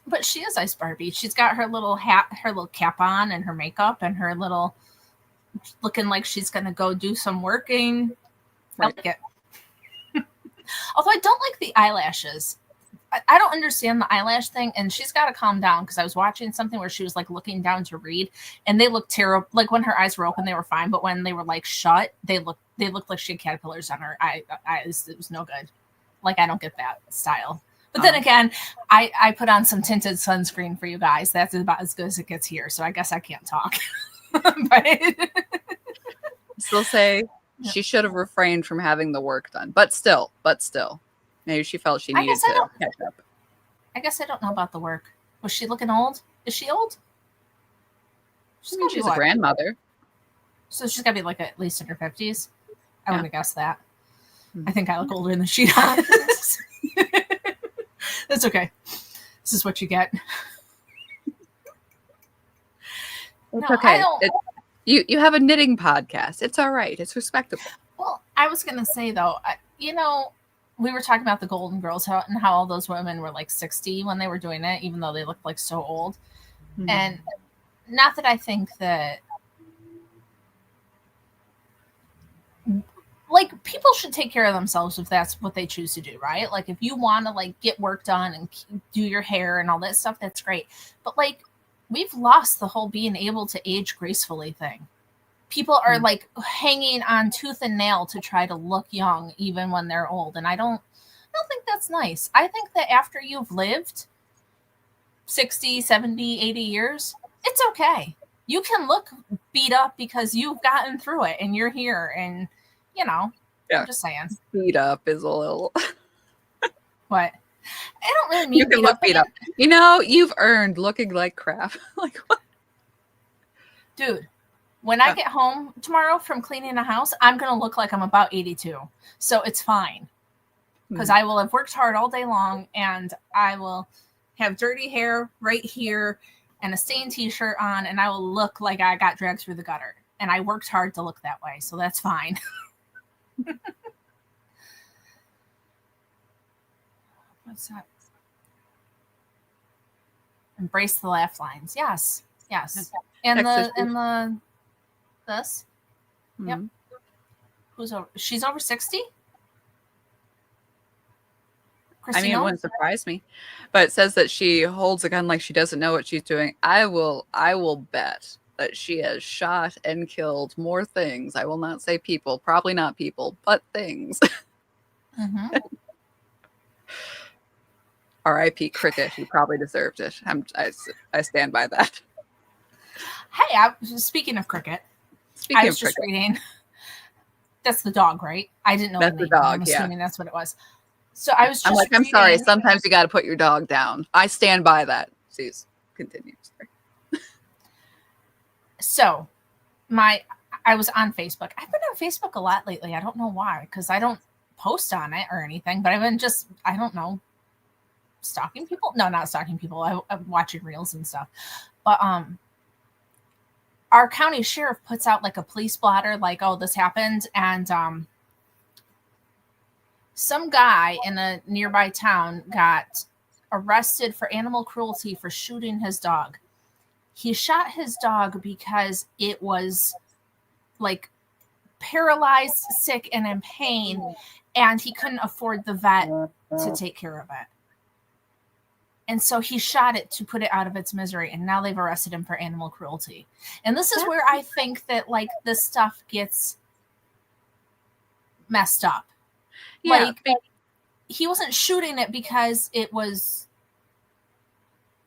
But she is Ice Barbie. She's got her little hat, her little cap on, and her makeup, and her little looking like she's going to go do some working. Right. I like it. Although I don't like the eyelashes. I don't understand the eyelash thing, and she's got to calm down, because I was watching something where she was like looking down to read, and they looked terrible. Like when her eyes were open, they were fine, but when they were like shut, they looked like she had caterpillars on her eyes. It was no good. Like, I don't get that style. But then again, I put on some tinted sunscreen for you guys. That's about as good as it gets here. So I guess I can't talk. But still say she should have refrained from having the work done. But still, maybe she felt she needed to catch up. I guess I don't know about the work. Was she looking old? Is she old? She's a grandmother. So she's got to be like at least in her 50s. I wouldn't have guessed that. I think I look older than she does. That's okay. This is what you get. It's okay. You have a knitting podcast. It's all right. It's respectable. Well, I was going to say, though, we were talking about the Golden Girls and how all those women were like 60 when they were doing it, even though they looked like so old. And not that I think that, like, people should take care of themselves if that's what they choose to do, right? Like, if you want to, like, get work done and do your hair and all that stuff, that's great. But, like, we've lost the whole being able to age gracefully thing. People are, like, hanging on tooth and nail to try to look young even when they're old. And I don't think that's nice. I think that after you've lived 60, 70, 80 years, it's okay. You can look beat up because you've gotten through it and you're here and... I'm just saying. Beat up is a little. What? I don't really mean you can look beat up. You've earned looking like crap. Like what? Dude, when I get home tomorrow from cleaning a house, I'm going to look like I'm about 82. So it's fine. Because I will have worked hard all day long, and I will have dirty hair right here and a stained t-shirt on, and I will look like I got dragged through the gutter. And I worked hard to look that way. So that's fine. What's that? Embrace the laugh lines. Yes. And this. Yep. Who's over? She's over 60? I mean, it wouldn't surprise me. But it says that she holds a gun like she doesn't know what she's doing. I will bet that she has shot and killed more things. I will not say people, probably not people, but things. Mm-hmm. R.I.P. Cricket. He probably deserved it. I stand by that. Hey, speaking of Cricket, I was just reading. That's the dog, right? I didn't know that's the name. The dog, I'm assuming that's what it was. So I was just I'm sorry. Sometimes you got to put your dog down. I stand by that. Please continue. Sorry. So I was on Facebook. I've been on Facebook a lot lately. I don't know why, because I don't post on it or anything, but I've been just, I don't know, stalking people. No, not stalking people. I'm watching reels and stuff. But our county sheriff puts out like a police blotter, like, oh, this happened. And some guy in a nearby town got arrested for animal cruelty for shooting his dog. He shot his dog because it was like paralyzed, sick, and in pain, and he couldn't afford the vet to take care of it. And so he shot it to put it out of its misery, and now they've arrested him for animal cruelty. And this is where I think that like this stuff gets messed up. Yeah, like he wasn't shooting it because it was.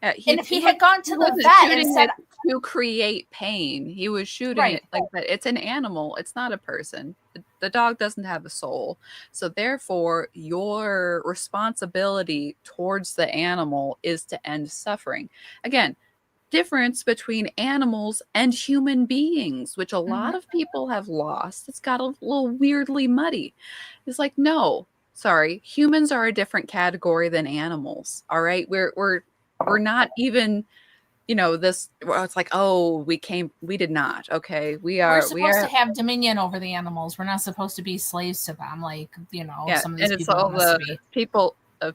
And if he had gone to the vet and said to create pain, he was shooting it like that. It's an animal. It's not a person. The dog doesn't have a soul. So therefore, your responsibility towards the animal is to end suffering. Again, difference between animals and human beings, which a lot of people have lost. It's got a little weirdly muddy. It's like, no, sorry, humans are a different category than animals. All right, we're not even, this. It's like, oh, we did not. Okay, we're supposed to have dominion over the animals. We're not supposed to be slaves to them, like some of these people want us to be.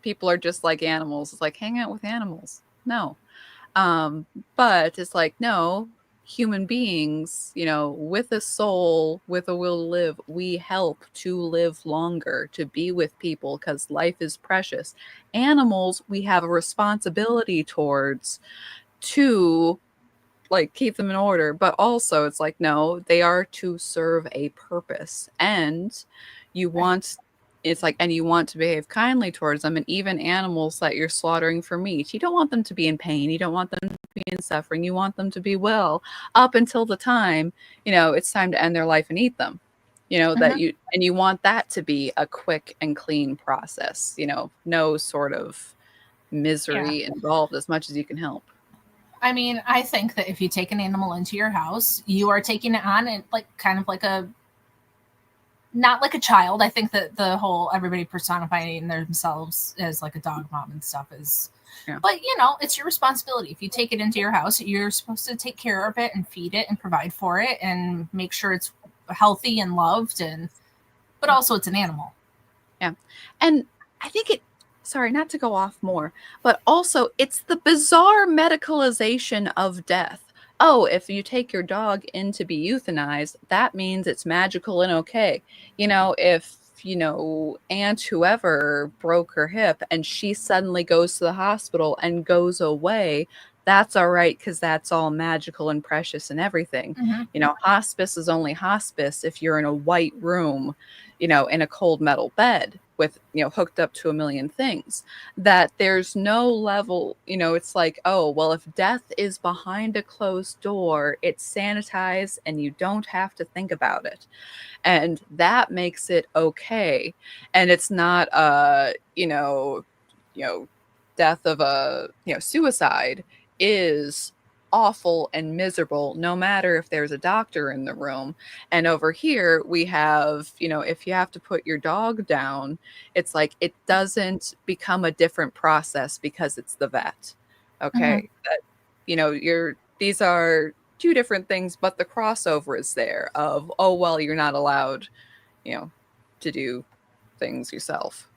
People are just like animals. It's like, hang out with animals. No. But it's like, no, human beings, with a soul, with a will to live, we help to live longer, to be with people, because life is precious. Animals, we have a responsibility towards to like keep them in order, but also it's like, no, they are to serve a purpose, and you want to behave kindly towards them. And even animals that you're slaughtering for meat, you don't want them to be in pain, you don't want them to be in suffering, you want them to be well up until the time it's time to end their life and eat them, that you want that to be a quick and clean process, no sort of misery involved, as much as you can help. I mean, I think that if you take an animal into your house, you are taking it on and like kind of like not like a child. I think that the whole everybody personifying themselves as like a dog mom and stuff is, but it's your responsibility. If you take it into your house, you're supposed to take care of it and feed it and provide for it and make sure it's healthy and loved, but also it's an animal. Yeah. And I think sorry, not to go off more, but also it's the bizarre medicalization of death. Oh, if you take your dog in to be euthanized, that means it's magical and okay. If, Aunt whoever broke her hip and she suddenly goes to the hospital and goes away, that's all right, because that's all magical and precious and everything. Hospice is only hospice if you're in a white room, in a cold metal bed with, hooked up to a million things. That there's no level, it's like, oh, well, if death is behind a closed door, it's sanitized and you don't have to think about it. And that makes it okay. And it's not death of a, suicide is awful and miserable, no matter if there's a doctor in the room. And over here we have, if you have to put your dog down, it's like it doesn't become a different process because it's the vet. Okay. These are two different things, but the crossover is there of, oh, well, you're not allowed, to do things yourself.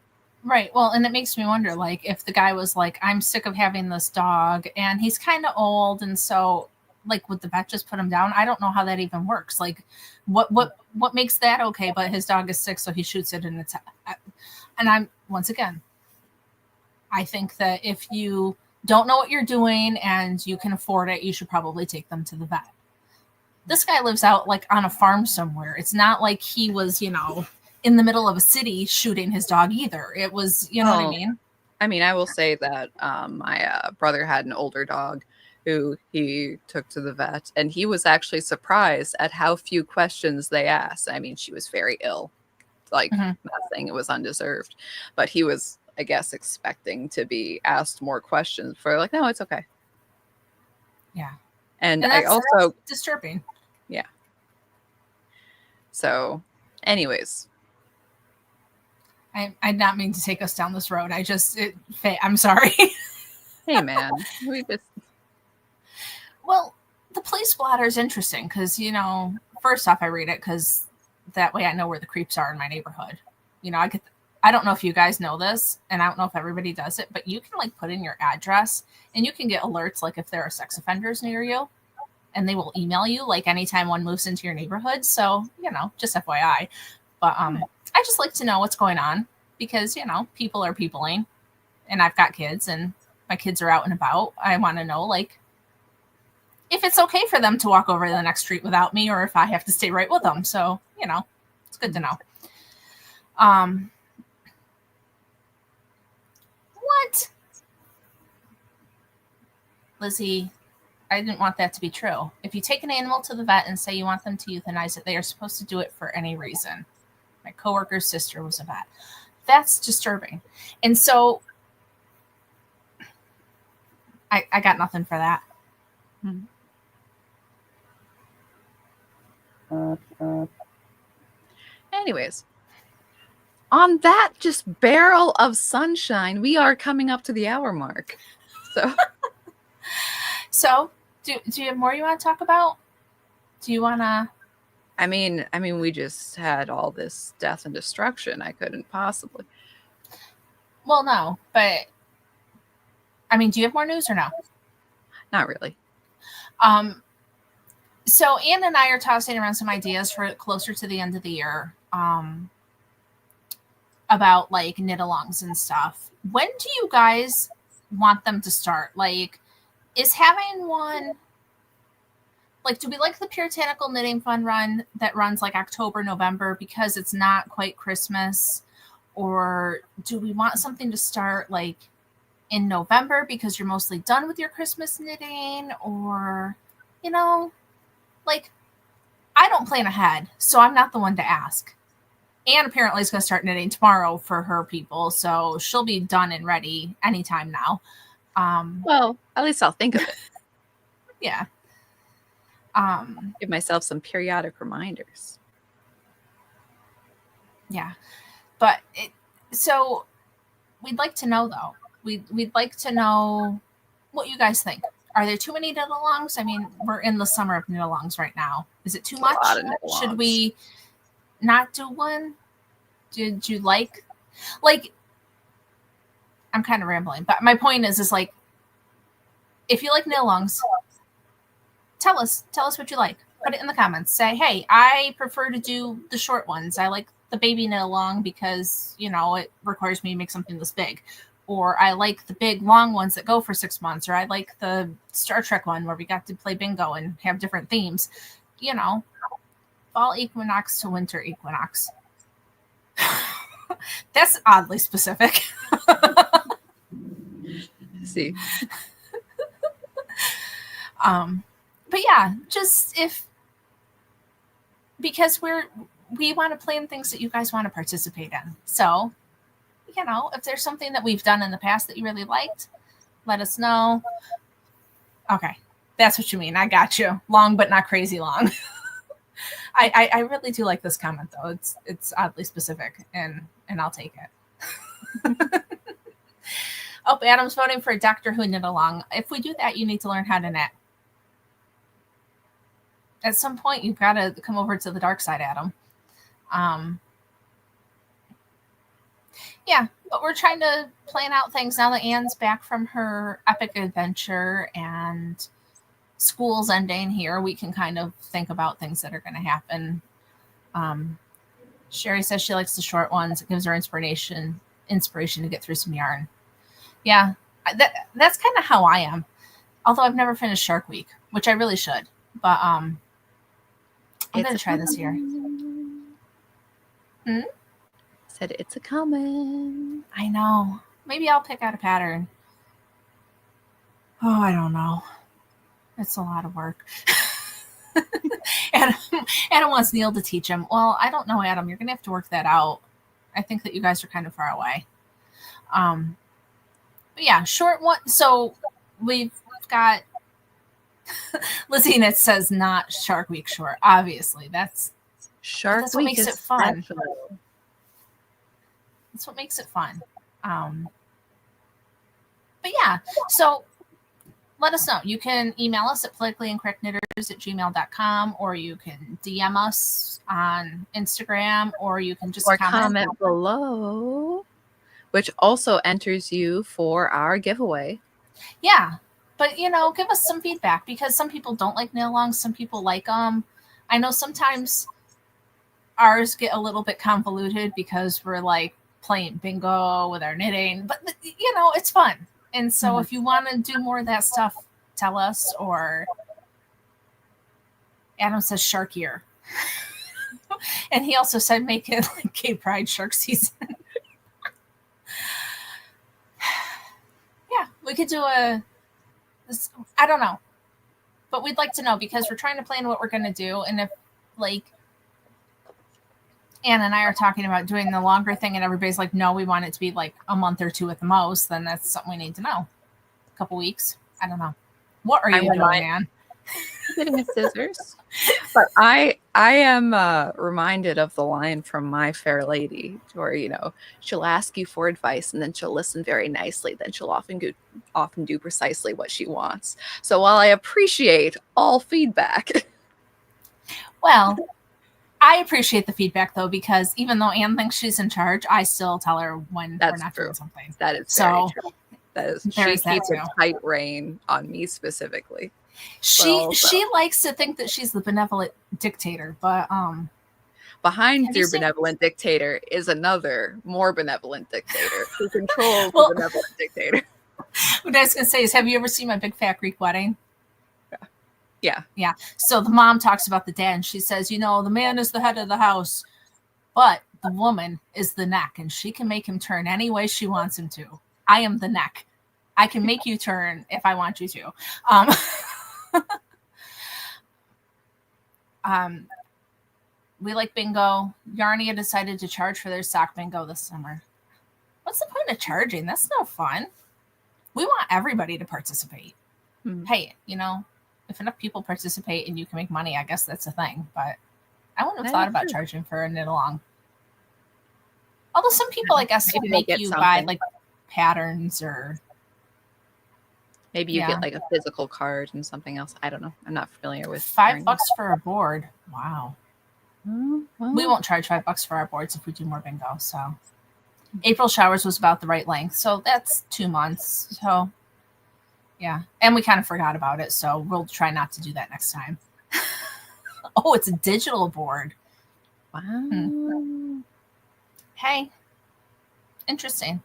Right. Well, and it makes me wonder, like, if the guy was like, I'm sick of having this dog and he's kind of old. And so, like, would the vet just put him down? I don't know how that even works. Like, what makes that okay? But his dog is sick, so he shoots it and it's, and I'm, once again, I think that if you don't know what you're doing and you can afford it, you should probably take them to the vet. This guy lives out like on a farm somewhere. It's not like he was, you know, in the middle of a city shooting his dog either. It was, you know what I mean? I mean, I will say that my brother had an older dog who he took to the vet, and he was actually surprised at how few questions they asked. I mean, she was very ill, like not saying it was undeserved, but he was, I guess, expecting to be asked more questions. For like, no, it's okay. Yeah, and I also disturbing. Yeah. So, anyways. I not mean to take us down this road. I'm sorry. Hey, man. Well, the police blotter is interesting because, you know, first off, I read it because that way I know where the creeps are in my neighborhood. You know, I don't know if you guys know this, and I don't know if everybody does it, but you can like put in your address and you can get alerts like if there are sex offenders near you, and they will email you like anytime one moves into your neighborhood. So, you know, just FYI. But I just like to know what's going on because, you know, people are peopling, and I've got kids and my kids are out and about. I want to know like if it's okay for them to walk over the next street without me or if I have to stay right with them. So, you know, it's good to know. What? Lizzie, I didn't want that to be true. If you take an animal to the vet and say you want them to euthanize it, they are supposed to do it for any reason. My coworker's sister was a vet. That's disturbing. And so I got nothing for that. Anyways, on that just barrel of sunshine, we are coming up to the hour mark. So do you have more you want to talk about? Do you want to? I mean, we just had all this death and destruction. I couldn't possibly. Well, no, but I mean, do you have more news or no? Not really. So Anne and I are tossing around some ideas for closer to the end of the year. About like knit-alongs and stuff. When do you guys want them to start? Like, is having one like, do we like the Puritanical Knitting Fun run that runs like October, November because it's not quite Christmas? Or do we want something to start like in November because you're mostly done with your Christmas knitting? Or, you know, like, I don't plan ahead, so I'm not the one to ask. Anne apparently is going to start knitting tomorrow for her people, so she'll be done and ready anytime now. Well, at least I'll think of it. Yeah. Give myself some periodic reminders. Yeah. But so we'd like to know, though. We'd like to know what you guys think. Are there too many knit-alongs? I mean, we're in the summer of knit-alongs right now. Is it too much? Should we not do one? Did you like, I'm kind of rambling, but my point is like, if you like knit-alongs, tell us what you like. Put it in the comments. Say, hey, I prefer to do the short ones. I like the baby knit-along because, you know, it requires me to make something this big. Or I like the big long ones that go for 6 months. Or I like the Star Trek one where we got to play bingo and have different themes. You know, fall equinox to winter equinox. That's oddly specific. See. But yeah, just because we want to plan things that you guys want to participate in. So, you know, if there's something that we've done in the past that you really liked, let us know. Okay, that's what you mean. I got you. Long but not crazy long. I really do like this comment though. It's oddly specific, and I'll take it. Oh, Adam's voting for a Doctor Who knit-along. If we do that, you need to learn how to knit. At some point, you've got to come over to the dark side, Adam. Yeah, but we're trying to plan out things now that Anne's back from her epic adventure and school's ending here. We can kind of think about things that are going to happen. Sherry says she likes the short ones. It gives her inspiration to get through some yarn. Yeah, that's kind of how I am. Although I've never finished Shark Week, which I really should. But I'm gonna try this year. Said it's a common. I know. Maybe I'll pick out a pattern. Oh, I don't know. It's a lot of work. Adam wants Neil to teach him. Well, I don't know, Adam. You're gonna have to work that out. I think that you guys are kind of far away. But yeah, short one. So we've got Lizzie Knit says not Shark Week short. Obviously, that's Shark what Week makes is it fun. special. That's what makes it fun. But yeah, so let us know. You can email us at politicallyincorrectknitters@gmail.com, or you can DM us on Instagram, or you can just comment below, which also enters you for our giveaway. Yeah, but give us some feedback, because some people don't like knit-alongs, some people like them. I know sometimes ours get a little bit convoluted because we're like playing bingo with our knitting, but it's fun. And so if you want to do more of that stuff, tell us. Or Adam says shark year. And he also said make it like Gay Pride shark season. Yeah, we could do I don't know. But we'd like to know, because we're trying to plan what we're going to do. And if like Anna and I are talking about doing the longer thing and everybody's like, no, we want it to be like a month or two at the most, then that's something we need to know. A couple weeks. I don't know. What are you doing, man? Getting a scissors. But I am reminded of the line from My Fair Lady, where she'll ask you for advice and then she'll listen very nicely. Then she'll often do precisely what she wants. So while I appreciate all feedback, well, I appreciate the feedback though, because even though Anne thinks she's in charge, I still tell her when we're not doing something. That is very true. That is, she keeps a tight rein on me specifically. She likes to think that she's the benevolent dictator, but behind your benevolent dictator is another more benevolent dictator who controls the benevolent dictator. What I was going to say is, have you ever seen My Big Fat Greek Wedding? Yeah. Yeah. So the mom talks about the dad, and she says, the man is the head of the house, but the woman is the neck, and she can make him turn any way she wants him to. I am the neck. I can make you turn if I want you to. We like bingo. Yarnia decided to charge for their sock bingo this summer. What's the point of charging? That's no fun. We want everybody to participate. Hey, if enough people participate and you can make money, I guess that's a thing. But I wouldn't have thought about charging for a knit along. Although some people, I guess, make you buy like patterns, or maybe you get like a physical card and something else. I don't know. I'm not familiar with $5 for a board. Wow. Well, we won't charge $5 for our boards if we do more bingo. So April showers was about the right length. So that's 2 months. So yeah. And we kind of forgot about it. So we'll try not to do that next time. Oh, it's a digital board. Wow. Hey, interesting.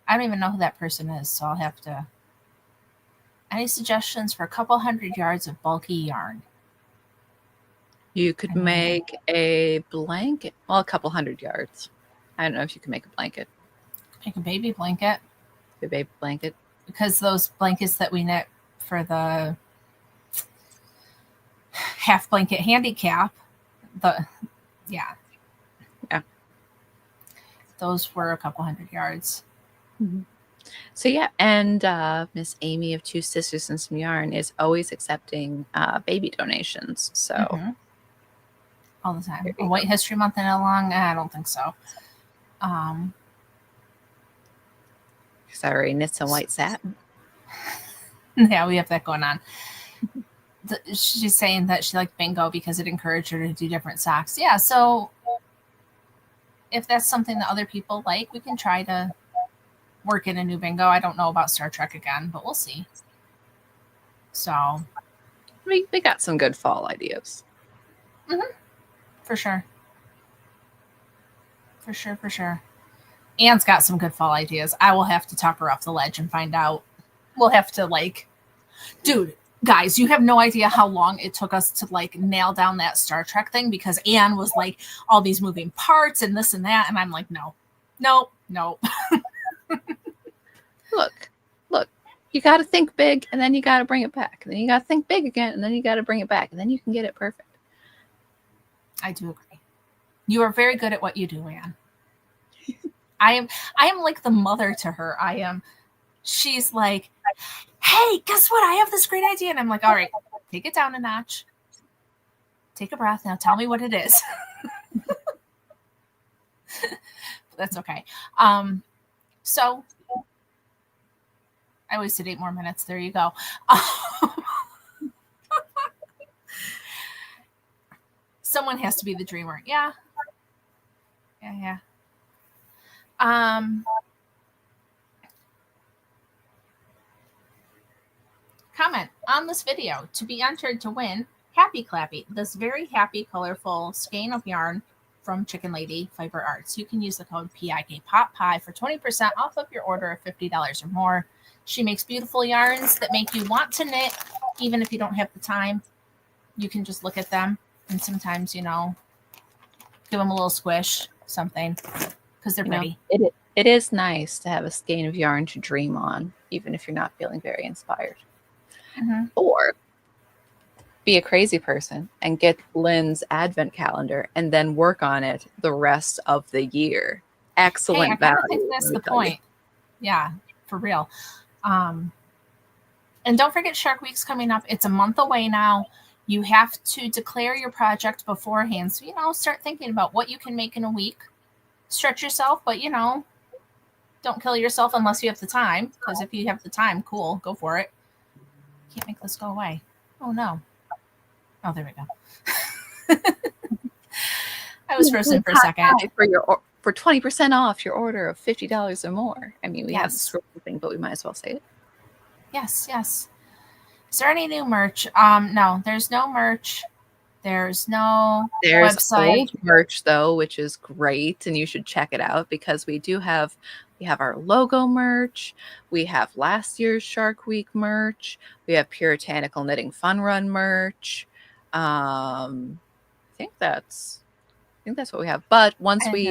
I don't even know who that person is, so I'll have to. Any suggestions for a couple 100 yards of bulky yarn? You could make a blanket. Well, a couple 100 yards. I don't know if you can make a blanket. Make a baby blanket. A baby blanket. Because those blankets that we knit for the half blanket handicap, yeah. Those were a couple 100 yards. Mm-hmm. So yeah, and Miss Amy of Two Sisters and Some Yarn is always accepting baby donations. So all the time. A White History Month and along? I don't think so. Sorry, knits and white satin. Yeah, we have that going on. She's saying that she liked bingo because it encouraged her to do different socks. Yeah, so if that's something that other people like, we can try to work in a new bingo. I don't know about Star Trek again, but we'll see. So we got some good fall ideas. For sure. For sure. Anne's got some good fall ideas. I will have to talk her off the ledge and find out. We'll have to like, dude, guys, you have no idea how long it took us to like nail down that Star Trek thing, because Anne was like all these moving parts and this and that. And I'm like, no. Look, you got to think big and then you got to bring it back. And then you got to think big again and then you got to bring it back. And then you can get it perfect. I do agree. You are very good at what you do, Anne. I am like the mother to her. She's like, hey, guess what? I have this great idea. And I'm like, all right, take it down a notch. Take a breath. Now tell me what it is. That's okay. So I wasted 8 more minutes. There you go. Someone has to be the dreamer. Yeah. Comment on this video to be entered to win Happy Clappy, this very happy, colorful skein of yarn from Chicken Lady Fiber Arts. You can use the code PIKPOPPIE for 20% off of your order of $50 or more. She makes beautiful yarns that make you want to knit, even if you don't have the time. You can just look at them and sometimes, give them a little squish, something, because they're pretty. It is nice to have a skein of yarn to dream on, even if you're not feeling very inspired. Mm-hmm. Or be a crazy person and get Lynn's advent calendar and then work on it the rest of the year. Excellent value. I think that's the point. Yeah, for real. And don't forget Shark Week's coming up. It's a month away now. You have to declare your project beforehand. So, start thinking about what you can make in a week. Stretch yourself, but, don't kill yourself unless you have the time. Because if you have the time, cool, go for it. Can't make this go away. Oh, no. Oh, there we go. I was frozen for a second. For 20% off your order of $50 or more. I mean, we have the scroll thing, but we might as well say it. Yes. Is there any new merch? No, there's no merch. There's website. Old merch though, which is great, and you should check it out because we have our logo merch. We have last year's Shark Week merch. We have Puritanical Knitting Fun Run merch. I think that's what we have. But once we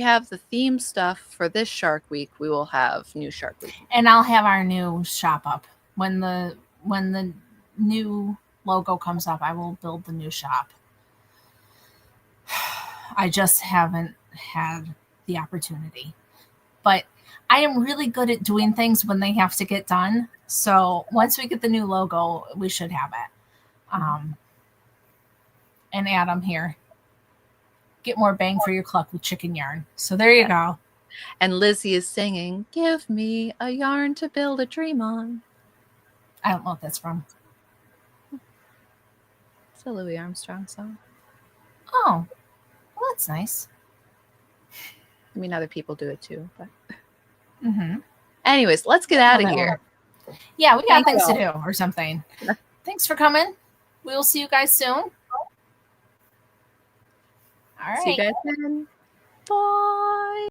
have the theme stuff for this Shark Week, we will have new Shark Week. And I'll have our new shop up when the new logo comes up. I will build the new shop. I just haven't had the opportunity, but I am really good at doing things when they have to get done. So once we get the new logo, we should have it. And Adam here, get more bang for your cluck with chicken yarn. So there you go. And Lizzie is singing, "Give me a yarn to build a dream on." I don't know what that's from. It's a Louis Armstrong song. Oh, well, that's nice. I mean, other people do it too. But mm-hmm. Anyways, let's get out of here. Yeah, we got things to do or something. Thanks for coming. We will see you guys soon. All right. See you guys then. Bye.